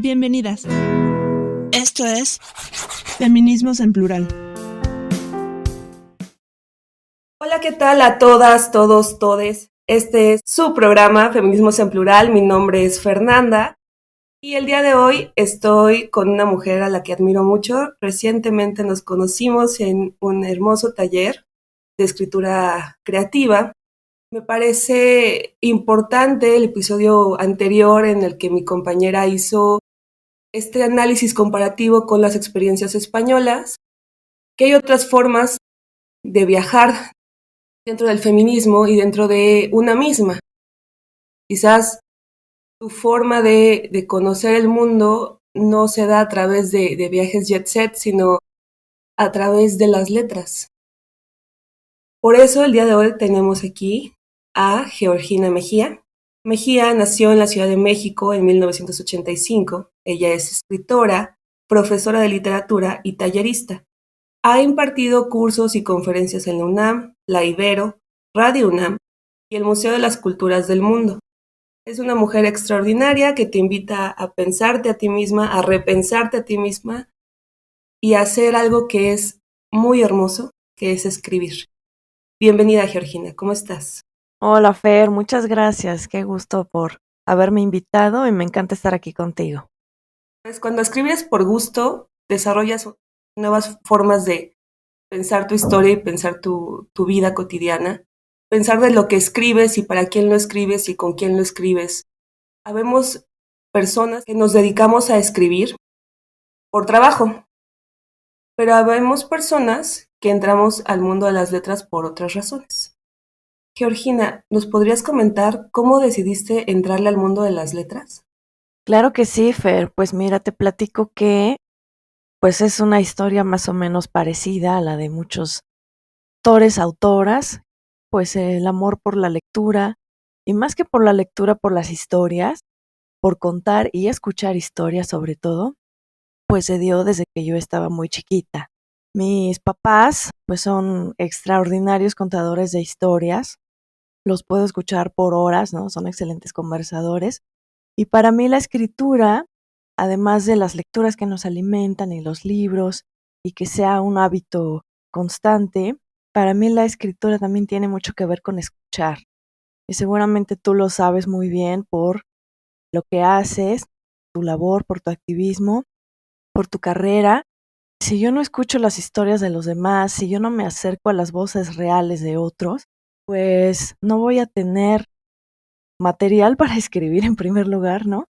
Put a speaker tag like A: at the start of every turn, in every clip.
A: Bienvenidas. Esto es Feminismos en Plural.
B: Hola, ¿qué tal a todas, todos, todes? Este es su programa Feminismos en Plural. Mi nombre es Fernanda y el día de hoy estoy con una mujer a la que admiro mucho. Recientemente nos conocimos en un hermoso taller de escritura creativa. Me parece importante el episodio anterior en el que mi compañera hizo este análisis comparativo con las experiencias españolas, que hay otras formas de viajar dentro del feminismo y dentro de una misma. Quizás tu forma de conocer el mundo no se da a través de viajes jet set, sino a través de las letras. Por eso el día de hoy tenemos aquí a Georgina Mejía. Mejía nació en la Ciudad de México en 1985. Ella es escritora, profesora de literatura y tallerista. Ha impartido cursos y conferencias en la UNAM, la Ibero, Radio UNAM y el Museo de las Culturas del Mundo. Es una mujer extraordinaria que te invita a pensarte a ti misma, a repensarte a ti misma y a hacer algo que es muy hermoso, que es escribir. Bienvenida, Georgina, ¿cómo estás?
C: Hola Fer, muchas gracias. Qué gusto por haberme invitado y me encanta estar aquí contigo.
B: Pues cuando escribes por gusto, desarrollas nuevas formas de pensar tu historia y pensar tu vida cotidiana, pensar de lo que escribes y para quién lo escribes y con quién lo escribes. Habemos personas que nos dedicamos a escribir por trabajo, pero habemos personas que entramos al mundo de las letras por otras razones. Georgina, ¿nos podrías comentar cómo decidiste entrarle al mundo de las letras?
C: Claro que sí, Fer. Pues mira, te platico que pues es una historia más o menos parecida a la de muchos autores, autoras, pues el amor por la lectura y más que por la lectura, por las historias, por contar y escuchar historias sobre todo, pues se dio desde que yo estaba muy chiquita. Mis papás pues son extraordinarios contadores de historias. Los puedo escuchar por horas, ¿no? Son excelentes conversadores. Y para mí la escritura, además de las lecturas que nos alimentan y los libros, y que sea un hábito constante, para mí la escritura también tiene mucho que ver con escuchar. Y seguramente tú lo sabes muy bien por lo que haces, tu labor, por tu activismo, por tu carrera. Si yo no escucho las historias de los demás, si yo no me acerco a las voces reales de otros, pues no voy a tener material para escribir en primer lugar, ¿no?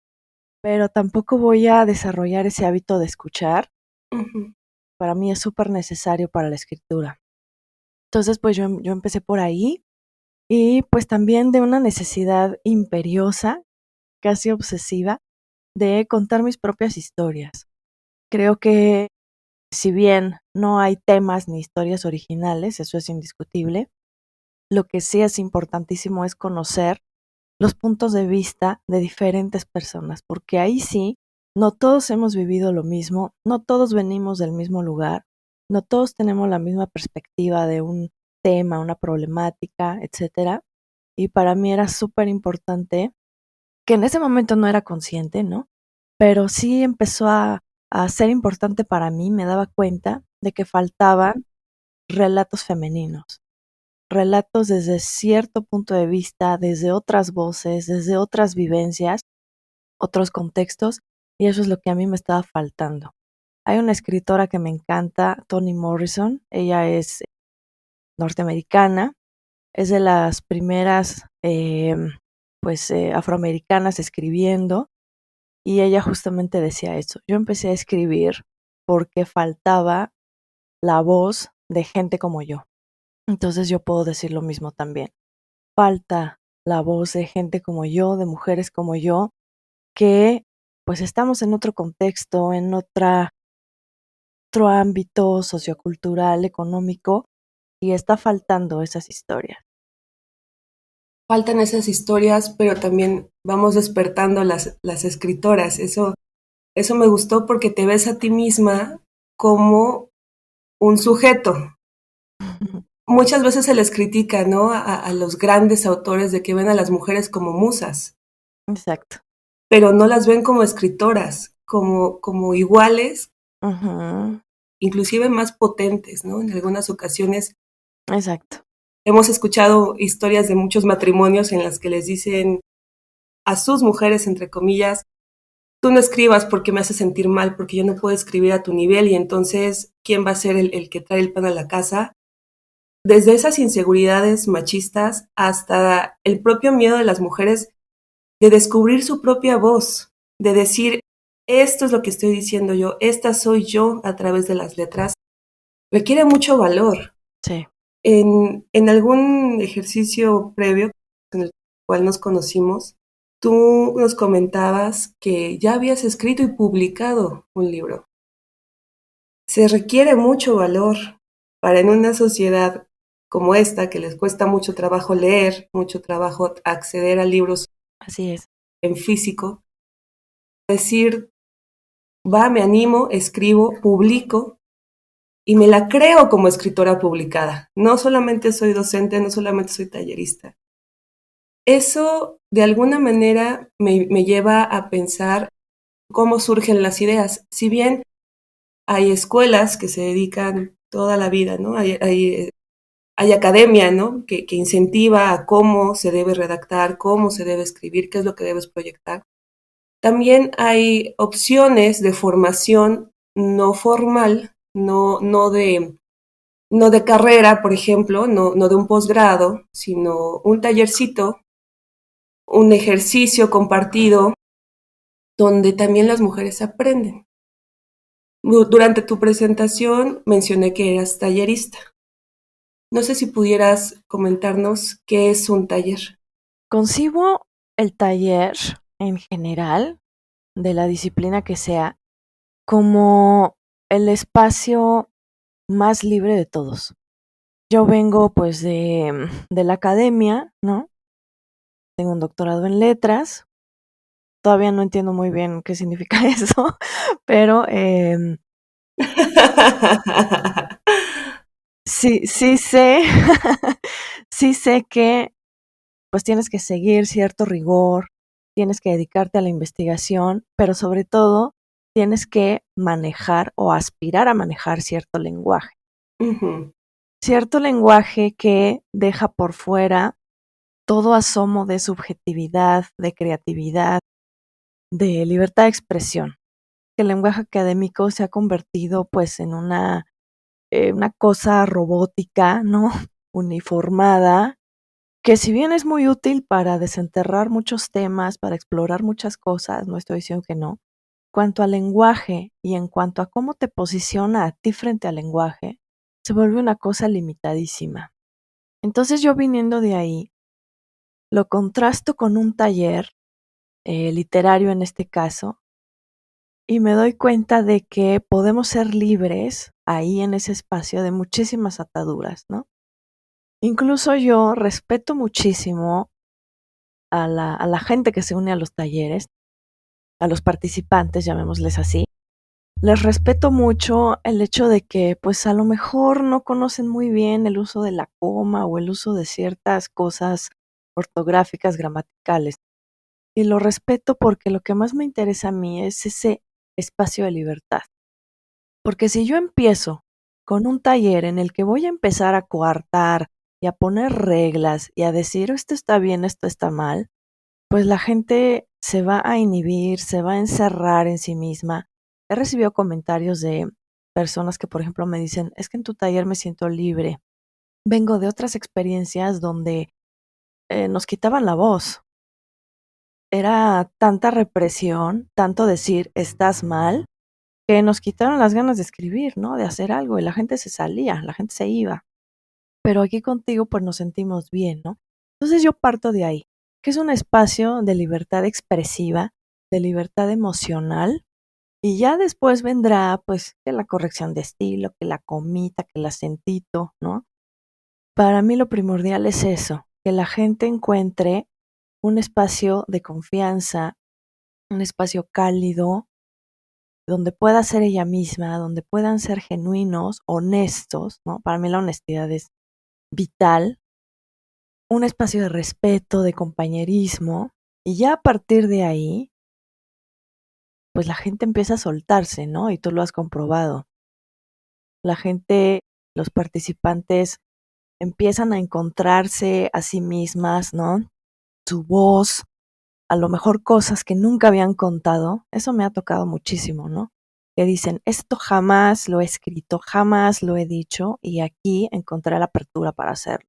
C: Pero tampoco voy a desarrollar ese hábito de escuchar.
B: Uh-huh.
C: Para mí es súper necesario para la escritura. Entonces, pues yo empecé por ahí y pues también de una necesidad imperiosa, casi obsesiva, de contar mis propias historias. Creo que si bien no hay temas ni historias originales, eso es indiscutible, lo que sí es importantísimo es conocer los puntos de vista de diferentes personas, porque ahí sí, no todos hemos vivido lo mismo, no todos venimos del mismo lugar, no todos tenemos la misma perspectiva de un tema, una problemática, etcétera. Y para mí era súper importante, que en ese momento no era consciente, ¿no? Pero sí empezó a ser importante para mí, me daba cuenta de que faltaban relatos femeninos, relatos desde cierto punto de vista, desde otras voces, desde otras vivencias, otros contextos, y eso es lo que a mí me estaba faltando. Hay una escritora que me encanta, Toni Morrison. Ella es norteamericana, es de las primeras afroamericanas escribiendo, y ella justamente decía eso. Yo empecé a escribir porque faltaba la voz de gente como yo. Entonces yo puedo decir lo mismo también. Falta la voz de gente como yo, de mujeres como yo, que pues estamos en otro contexto, en otro ámbito sociocultural, económico, y está faltando esas historias.
B: Faltan esas historias, pero también vamos despertando las escritoras. Eso me gustó porque te ves a ti misma como un sujeto. Muchas veces se les critica, ¿no? A los grandes autores de que ven a las mujeres como musas,
C: Exacto.
B: pero no las ven como escritoras, como iguales,
C: Ujú.
B: inclusive más potentes, ¿no? En algunas ocasiones
C: Exacto.
B: hemos escuchado historias de muchos matrimonios en las que les dicen a sus mujeres, entre comillas, tú no escribas porque me hace sentir mal, porque yo no puedo escribir a tu nivel y entonces, ¿quién va a ser el que trae el pan a la casa? Desde esas inseguridades machistas hasta el propio miedo de las mujeres de descubrir su propia voz, de decir, esto es lo que estoy diciendo yo, esta soy yo a través de las letras, requiere mucho valor.
C: Sí.
B: En algún ejercicio previo en el cual nos conocimos, tú nos comentabas que ya habías escrito y publicado un libro. Se requiere mucho valor para en una sociedad como esta, que les cuesta mucho trabajo leer, mucho trabajo acceder a libros
C: Así es.
B: en físico, decir, va, me animo, escribo, publico y me la creo como escritora publicada. No solamente soy docente, no solamente soy tallerista. Eso de alguna manera me lleva a pensar cómo surgen las ideas. Si bien hay escuelas que se dedican toda la vida, ¿no? Hay academia, ¿no? Que incentiva a cómo se debe redactar, cómo se debe escribir, qué es lo que debes proyectar. También hay opciones de formación no formal, no de carrera, por ejemplo, no de un posgrado, sino un tallercito, un ejercicio compartido donde también las mujeres aprenden. Durante tu presentación mencioné que eras tallerista. No sé si pudieras comentarnos qué es un taller.
C: Concibo el taller en general, de la disciplina que sea, como el espacio más libre de todos. Yo vengo pues de la academia, ¿no? Tengo un doctorado en letras. Todavía no entiendo muy bien qué significa eso, pero sí sé, sí sé que pues tienes que seguir cierto rigor, tienes que dedicarte a la investigación, pero sobre todo tienes que manejar o aspirar a manejar cierto lenguaje.
B: Ujú.
C: Cierto lenguaje que deja por fuera todo asomo de subjetividad, de creatividad, de libertad de expresión. El lenguaje académico se ha convertido pues en una cosa robótica, ¿no? Uniformada, que si bien es muy útil para desenterrar muchos temas, para explorar muchas cosas, no estoy diciendo que no, cuanto al lenguaje y en cuanto a cómo te posiciona a ti frente al lenguaje, se vuelve una cosa limitadísima. Entonces yo viniendo de ahí, lo contrasto con un taller literario en este caso, y me doy cuenta de que podemos ser libres ahí en ese espacio de muchísimas ataduras, ¿no? Incluso yo respeto muchísimo a la gente que se une a los talleres, a los participantes, llamémosles así. Les respeto mucho el hecho de que pues a lo mejor no conocen muy bien el uso de la coma o el uso de ciertas cosas ortográficas, gramaticales. Y lo respeto porque lo que más me interesa a mí es ese espacio de libertad. Porque si yo empiezo con un taller en el que voy a empezar a coartar y a poner reglas y a decir esto está bien, esto está mal, pues la gente se va a inhibir, se va a encerrar en sí misma. He recibido comentarios de personas que, por ejemplo, me dicen, es que en tu taller me siento libre. Vengo de otras experiencias donde nos quitaban la voz. Era tanta represión, tanto decir estás mal, que nos quitaron las ganas de escribir, ¿no? De hacer algo y la gente se salía, la gente se iba. Pero aquí contigo pues nos sentimos bien, ¿no? Entonces yo parto de ahí, que es un espacio de libertad expresiva, de libertad emocional, y ya después vendrá pues que la corrección de estilo, que la comita, que el acentito, ¿no? Para mí lo primordial es eso, que la gente encuentre un espacio de confianza, un espacio cálido, donde pueda ser ella misma, donde puedan ser genuinos, honestos, ¿no? Para mí la honestidad es vital, un espacio de respeto, de compañerismo, y ya a partir de ahí, pues la gente empieza a soltarse, ¿no? Y tú lo has comprobado. La gente, los participantes empiezan a encontrarse a sí mismas, ¿no? Su voz, a lo mejor cosas que nunca habían contado. Eso me ha tocado muchísimo, ¿no? Que dicen, esto jamás lo he escrito, jamás lo he dicho y aquí encontré la apertura para hacerlo.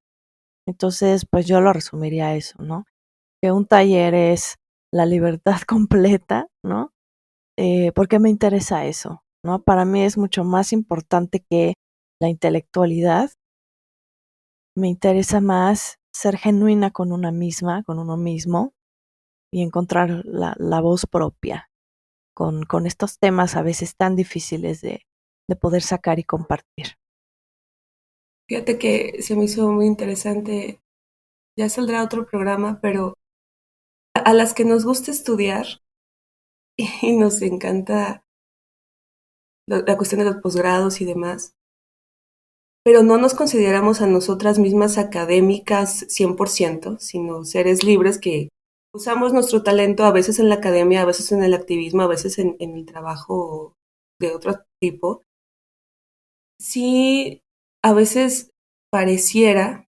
C: Entonces, pues yo lo resumiría a eso, ¿no? Que un taller es la libertad completa, ¿no? ¿Por qué me interesa eso? ¿No? Para mí es mucho más importante que la intelectualidad. Me interesa más ser genuina con una misma, con uno mismo, y encontrar la voz propia con estos temas a veces tan difíciles de poder sacar y compartir.
B: Fíjate que se me hizo muy interesante, ya saldrá otro programa, pero a las que nos gusta estudiar y nos encanta la cuestión de los posgrados y demás, pero no nos consideramos a nosotras mismas académicas 100%, sino seres libres que usamos nuestro talento a veces en la academia, a veces en el activismo, a veces en el trabajo de otro tipo. Sí, a veces pareciera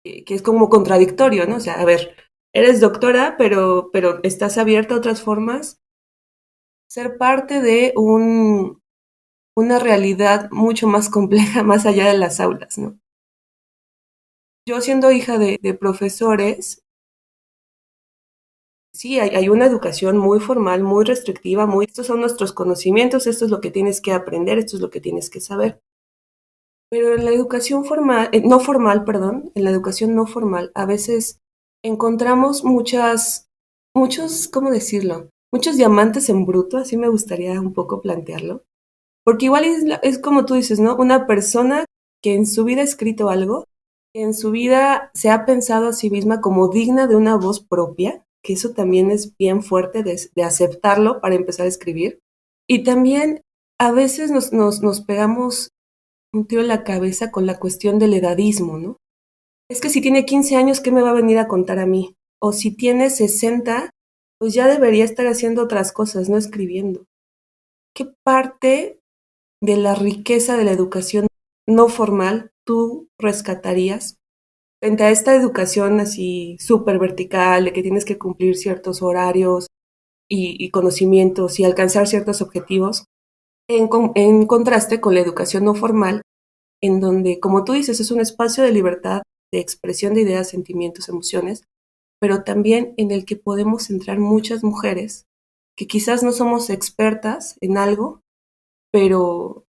B: que es como contradictorio, ¿no? O sea, a ver, eres doctora, pero estás abierta a otras formas. Ser parte de una realidad mucho más compleja, más allá de las aulas, ¿no? Yo siendo hija de profesores, sí, hay una educación muy formal, muy restrictiva, estos son nuestros conocimientos, esto es lo que tienes que aprender, esto es lo que tienes que saber. Pero en la educación formal, no formal, perdón, en la educación no formal, a veces encontramos muchos, ¿cómo decirlo? Muchos diamantes en bruto, así me gustaría un poco plantearlo. Porque igual es como tú dices, ¿no? Una persona que en su vida ha escrito algo, que en su vida se ha pensado a sí misma como digna de una voz propia, que eso también es bien fuerte de aceptarlo para empezar a escribir. Y también a veces nos pegamos un tiro en la cabeza con la cuestión del edadismo, ¿no? Es que si tiene 15 años, ¿qué me va a venir a contar a mí? O si tiene 60, pues ya debería estar haciendo otras cosas, no escribiendo. ¿Qué parte de la riqueza de la educación no formal tú rescatarías frente a esta educación así súper vertical, de que tienes que cumplir ciertos horarios y conocimientos y alcanzar ciertos objetivos, en contraste con la educación no formal, en donde, como tú dices, es un espacio de libertad, de expresión de ideas, sentimientos, emociones, pero también en el que podemos entrar muchas mujeres que quizás no somos expertas en algo, pero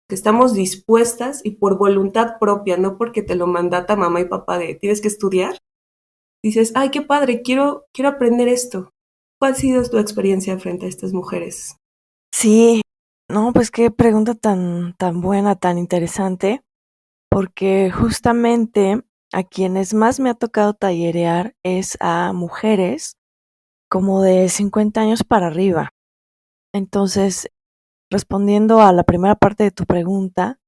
B: que estamos dispuestas y por voluntad propia, no porque te lo mandata mamá y papá de tienes que estudiar, dices, ay, qué padre, quiero aprender esto. ¿Cuál ha sido tu experiencia frente a estas mujeres?
C: Sí, no, pues qué pregunta tan buena, tan interesante, porque justamente a quienes más me ha tocado tallerear es a mujeres como de 50 años para arriba. Entonces, respondiendo a la primera parte de tu pregunta,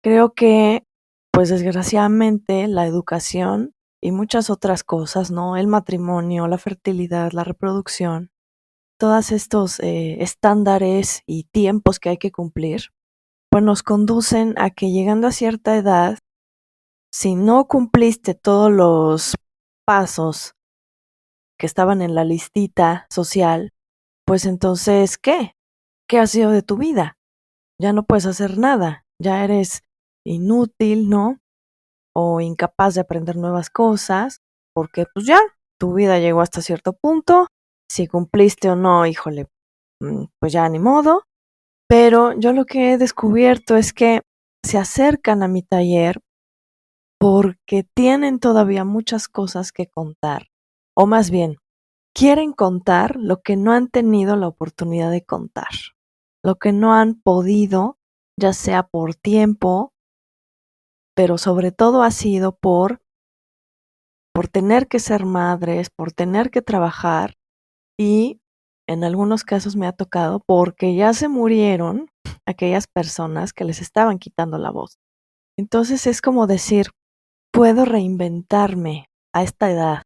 C: creo que, pues desgraciadamente, la educación y muchas otras cosas, ¿no? El matrimonio, la fertilidad, la reproducción, todos estos estándares y tiempos que hay que cumplir, pues nos conducen a que llegando a cierta edad, si no cumpliste todos los pasos que estaban en la listita social, pues entonces, ¿qué? ¿Qué ha sido de tu vida? Ya no puedes hacer nada, ya eres inútil, ¿no? O incapaz de aprender nuevas cosas, porque pues ya, tu vida llegó hasta cierto punto, si cumpliste o no, híjole, pues ya ni modo, pero yo lo que he descubierto es que se acercan a mi taller porque tienen todavía muchas cosas que contar, o más bien, quieren contar lo que no han tenido la oportunidad de contar, lo que no han podido, ya sea por tiempo, pero sobre todo ha sido por tener que ser madres, por tener que trabajar y en algunos casos me ha tocado porque ya se murieron aquellas personas que les estaban quitando la voz. Entonces es como decir, puedo reinventarme a esta edad,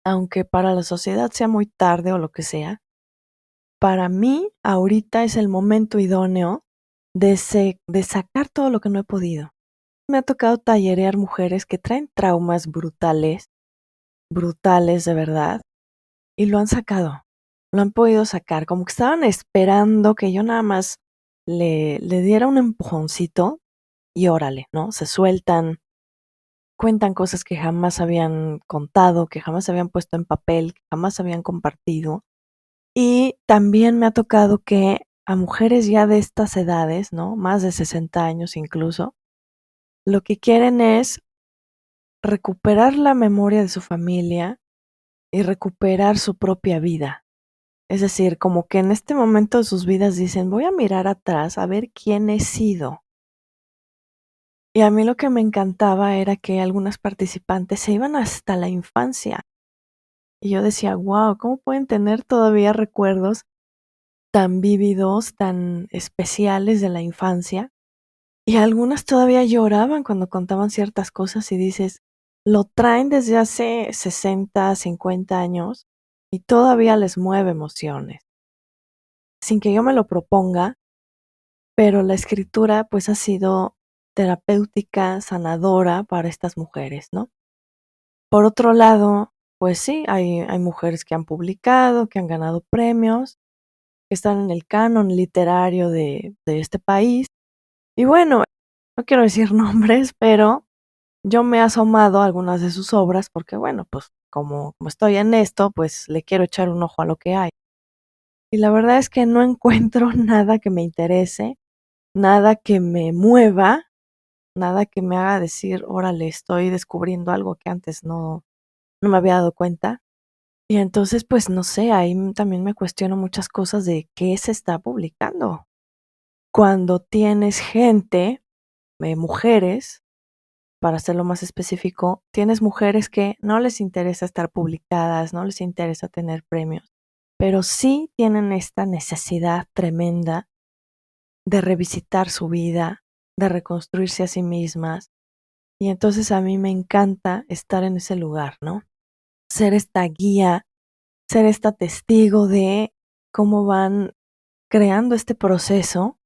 C: aunque para la sociedad sea muy tarde o lo que sea, para mí ahorita es el momento idóneo de sacar todo lo que no he podido. Me ha tocado tallerear mujeres que traen traumas brutales, brutales de verdad, y lo han sacado, lo han podido sacar, como que estaban esperando que yo nada más le diera un empujoncito y órale, ¿no? Se sueltan, cuentan cosas que jamás habían contado, que jamás habían puesto en papel, que jamás habían compartido. Y también me ha tocado que a mujeres ya de estas edades, ¿no? Más de 60 años incluso, lo que quieren es recuperar la memoria de su familia y recuperar su propia vida. Es decir, como que en este momento de sus vidas dicen, voy a mirar atrás a ver quién he sido. Y a mí lo que me encantaba era que algunas participantes se iban hasta la infancia. Y yo decía, wow, ¿cómo pueden tener todavía recuerdos tan vívidos, tan especiales de la infancia? Y algunas todavía lloraban cuando contaban ciertas cosas y dices, lo traen desde hace 60, 50 años y todavía les mueve emociones. Sin que yo me lo proponga, pero la escritura pues ha sido terapéutica, sanadora para estas mujeres, ¿no? Por otro lado, pues sí, hay mujeres que han publicado, que han ganado premios, que están en el canon literario de este país. Y bueno, no quiero decir nombres, pero yo me he asomado a algunas de sus obras porque, bueno, pues como estoy en esto, pues le quiero echar un ojo a lo que hay. Y la verdad es que no encuentro nada que me interese, nada que me mueva, nada que me haga decir, órale, estoy descubriendo algo que antes no me había dado cuenta. Y entonces, pues no sé, ahí también me cuestiono muchas cosas de qué se está publicando. Cuando tienes gente, mujeres, para hacerlo más específico, tienes mujeres que no les interesa estar publicadas, no les interesa tener premios, pero sí tienen esta necesidad tremenda de revisitar su vida, de reconstruirse a sí mismas. Y entonces a mí me encanta estar en ese lugar, ¿no? Ser esta guía, ser esta testigo de cómo van creando este proceso.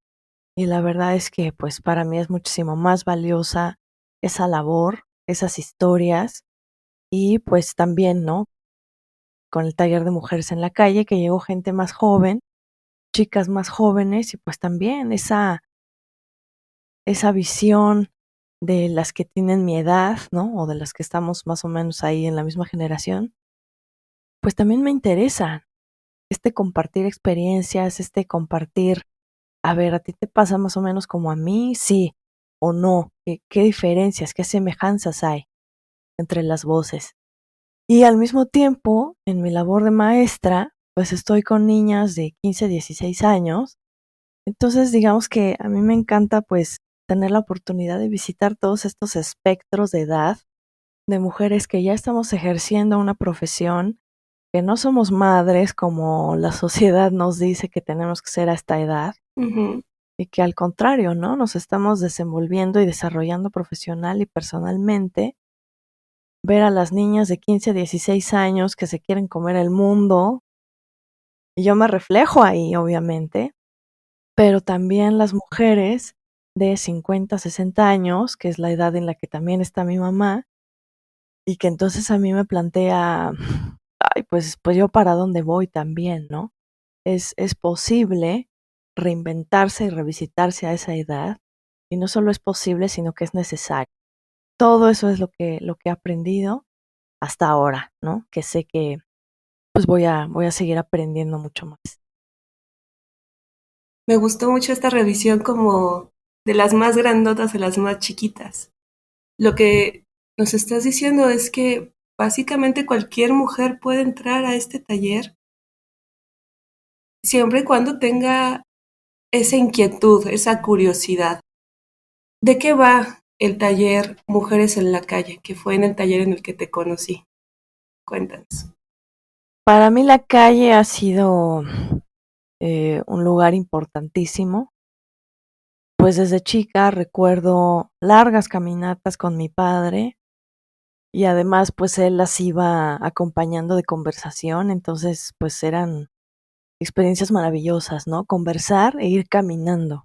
C: Y la verdad es que pues para mí es muchísimo más valiosa esa labor, esas historias y pues también, ¿no? Con el taller de mujeres en la calle que llegó gente más joven, chicas más jóvenes y pues también esa visión de las que tienen mi edad, ¿no? O de las que estamos más o menos ahí en la misma generación, pues también me interesa este compartir experiencias, este compartir, a ver, ¿a ti te pasa más o menos como a mí? Sí o no. ¿Qué diferencias, qué semejanzas hay entre las voces? Y al mismo tiempo, en mi labor de maestra, pues estoy con niñas de 15, 16 años. Entonces, digamos que a mí me encanta pues tener la oportunidad de visitar todos estos espectros de edad de mujeres que ya estamos ejerciendo una profesión, que no somos madres como la sociedad nos dice que tenemos que ser a esta edad,
B: Ujú.
C: y que al contrario, ¿no? Nos estamos desenvolviendo y desarrollando profesional y personalmente. Ver a las niñas de 15 a 16 años que se quieren comer el mundo, y yo me reflejo ahí, obviamente, pero también las mujeres de 50, 60 años, que es la edad en la que también está mi mamá, y que entonces a mí me plantea, ay, pues yo para dónde voy también, ¿no? Es posible reinventarse y revisitarse a esa edad, y no solo es posible, sino que es necesario. Todo eso es lo que he aprendido hasta ahora, ¿no? Que sé que pues voy a seguir aprendiendo mucho más.
B: Me gustó mucho esta revisión como de las más grandotas a las más chiquitas. Lo que nos estás diciendo es que básicamente cualquier mujer puede entrar a este taller siempre y cuando tenga esa inquietud, esa curiosidad. ¿De qué va el taller Mujeres en la Calle, que fue en el taller en el que te conocí? Cuéntanos.
C: Para mí la calle ha sido un lugar importantísimo. Pues desde chica recuerdo largas caminatas con mi padre y además pues él las iba acompañando de conversación, entonces pues eran experiencias maravillosas, ¿no? Conversar e ir caminando,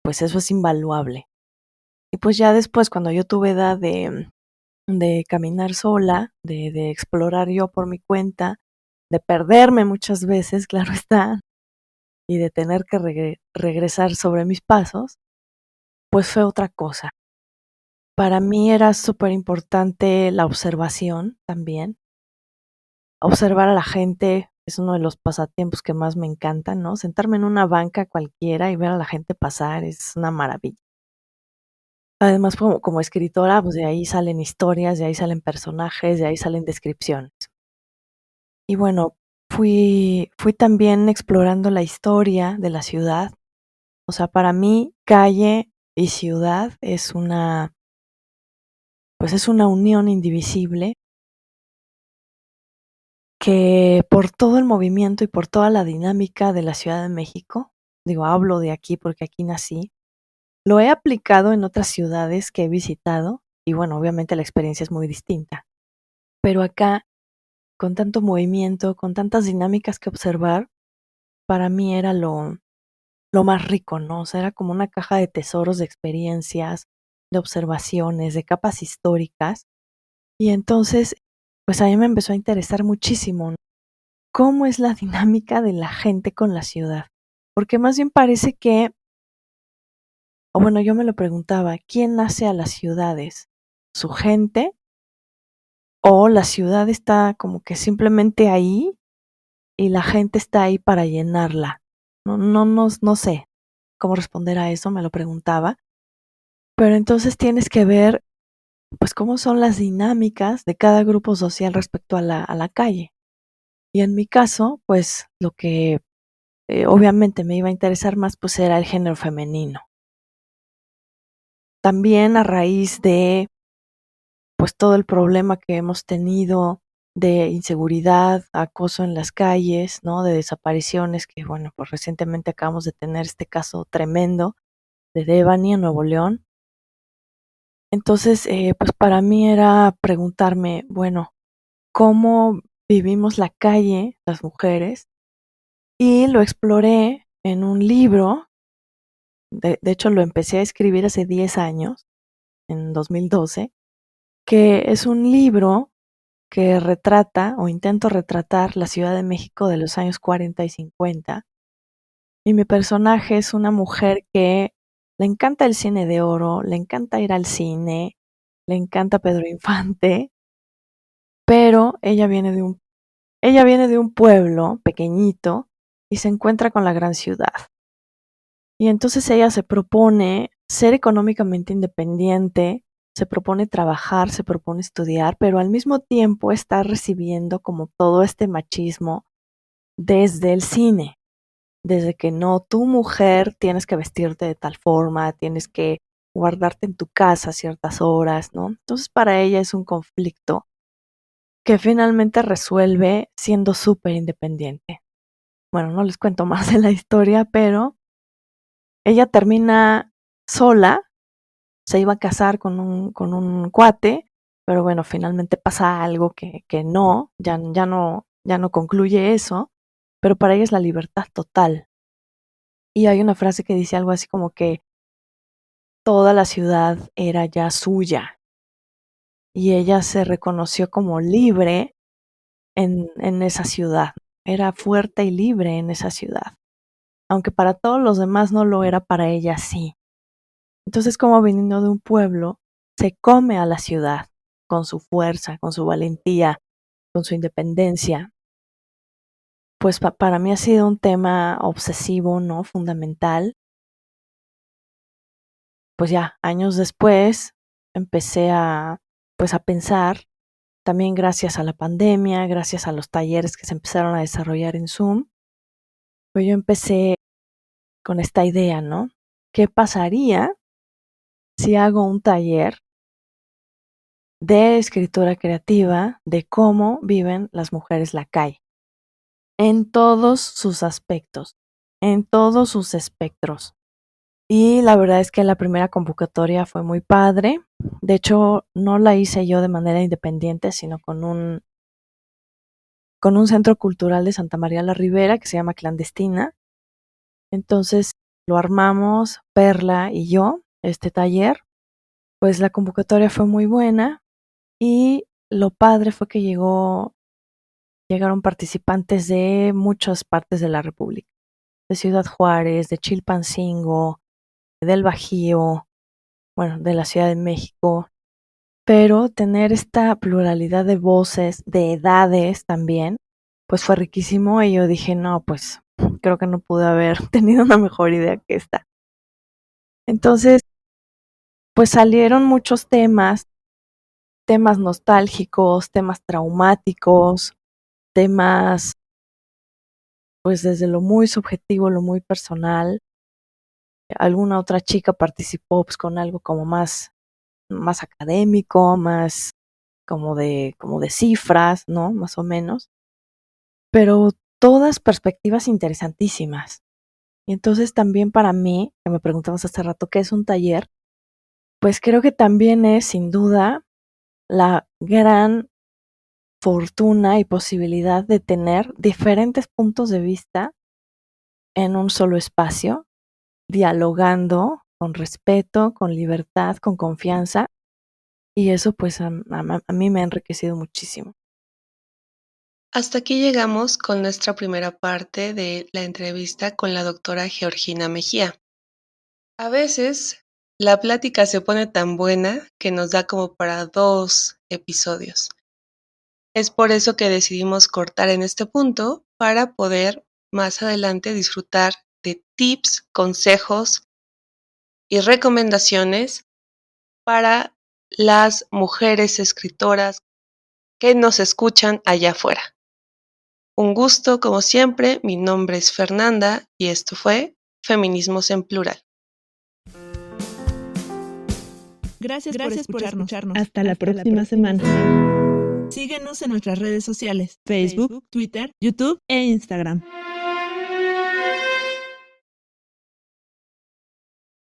C: pues eso es invaluable. Y pues ya después, cuando yo tuve edad de caminar sola, de explorar yo por mi cuenta, de perderme muchas veces, claro está, y de tener que regresar sobre mis pasos, pues fue otra cosa. Para mí era súper importante la observación también. Observar a la gente es uno de los pasatiempos que más me encantan, ¿no? Sentarme en una banca cualquiera y ver a la gente pasar es una maravilla. Además, como escritora, pues de ahí salen historias, de ahí salen personajes, de ahí salen descripciones. Y bueno, fui también explorando la historia de la ciudad. O sea, para mí, calle y ciudad pues es una unión indivisible que por todo el movimiento y por toda la dinámica de la Ciudad de México, digo, hablo de aquí porque aquí nací, lo he aplicado en otras ciudades que he visitado y bueno, obviamente la experiencia es muy distinta. Pero acá, con tanto movimiento, con tantas dinámicas que observar, para mí era lo más rico, ¿no? O sea, era como una caja de tesoros de experiencias, de observaciones, de capas históricas. Y entonces, pues a mí me empezó a interesar muchísimo, ¿no? ¿Cómo es la dinámica de la gente con la ciudad? Porque más bien parece que, o bueno, yo me lo preguntaba, ¿quién hace a las ciudades? ¿Su gente? ¿O la ciudad está como que simplemente ahí y la gente está ahí para llenarla? No sé cómo responder a eso, me lo preguntaba. Pero entonces tienes que ver, pues, cómo son las dinámicas de cada grupo social respecto a la calle. Y en mi caso, pues, lo que obviamente me iba a interesar más, pues, era el género femenino. También a raíz de, pues, todo el problema que hemos tenido de inseguridad, acoso en las calles, ¿no? De desapariciones, que bueno, pues recientemente acabamos de tener este caso tremendo de Devani en Nuevo León. Entonces, pues para mí era preguntarme, bueno, ¿cómo vivimos la calle las mujeres? Y lo exploré en un libro, de hecho lo empecé a escribir hace 10 años, en 2012, que es un libro que retrata o intento retratar la Ciudad de México de los años 40 y 50. Y mi personaje es una mujer que le encanta el cine de oro, le encanta ir al cine, le encanta Pedro Infante, pero ella viene de un pueblo pequeñito y se encuentra con la gran ciudad. Y entonces ella se propone ser económicamente independiente, se propone trabajar, se propone estudiar, pero al mismo tiempo está recibiendo como todo este machismo desde el cine, desde que no, tu mujer tienes que vestirte de tal forma, tienes que guardarte en tu casa ciertas horas, ¿no? Entonces para ella es un conflicto que finalmente resuelve siendo súper independiente. Bueno, no les cuento más de la historia, pero ella termina sola, se iba a casar con un cuate, pero bueno, finalmente pasa algo que no, ya no concluye eso, pero para ella es la libertad total. Y hay una frase que dice algo así como que toda la ciudad era ya suya y ella se reconoció como libre en esa ciudad. Era fuerte y libre en esa ciudad. Aunque para todos los demás no lo era, para ella sí. Entonces, como viniendo de un pueblo, se come a la ciudad con su fuerza, con su valentía, con su independencia. Pues para mí ha sido un tema obsesivo, ¿no? Fundamental. Pues ya, años después, empecé pues a pensar, también gracias a la pandemia, gracias a los talleres que se empezaron a desarrollar en Zoom, pues yo empecé con esta idea, ¿no? ¿Qué pasaría si hago un taller de escritura creativa de cómo viven las mujeres la calle? En todos sus aspectos, en todos sus espectros. Y la verdad es que la primera convocatoria fue muy padre. De hecho, no la hice yo de manera independiente, sino con con un centro cultural de Santa María la Ribera que se llama Clandestina. Entonces lo armamos Perla y yo, este taller. Pues la convocatoria fue muy buena y lo padre fue que llegaron participantes de muchas partes de la República, de Ciudad Juárez, de Chilpancingo, del Bajío, bueno, de la Ciudad de México, pero tener esta pluralidad de voces, de edades también, pues fue riquísimo y yo dije, no, pues creo que no pude haber tenido una mejor idea que esta. Entonces, pues salieron muchos temas nostálgicos, temas traumáticos, temas, pues desde lo muy subjetivo, lo muy personal. Alguna otra chica participó pues con algo como más académico, más como de cifras, ¿no? Más o menos. Pero todas perspectivas interesantísimas. Y entonces también para mí, que me preguntabas hace rato qué es un taller, pues creo que también es sin duda la gran fortuna y posibilidad de tener diferentes puntos de vista en un solo espacio, dialogando con respeto, con libertad, con confianza, y eso pues a mí me ha enriquecido muchísimo.
B: Hasta aquí llegamos con nuestra primera parte de la entrevista con la doctora Georgina Mejía. A veces la plática se pone tan buena que nos da como para 2 episodios. Es por eso que decidimos cortar en este punto para poder más adelante disfrutar de tips, consejos y recomendaciones para las mujeres escritoras que nos escuchan allá afuera. Un gusto, como siempre. Mi nombre es Fernanda y esto fue Feminismos en Plural.
A: Gracias por escucharnos.
D: Hasta la próxima semana.
A: Síguenos en nuestras redes sociales, Facebook, Twitter, YouTube e Instagram.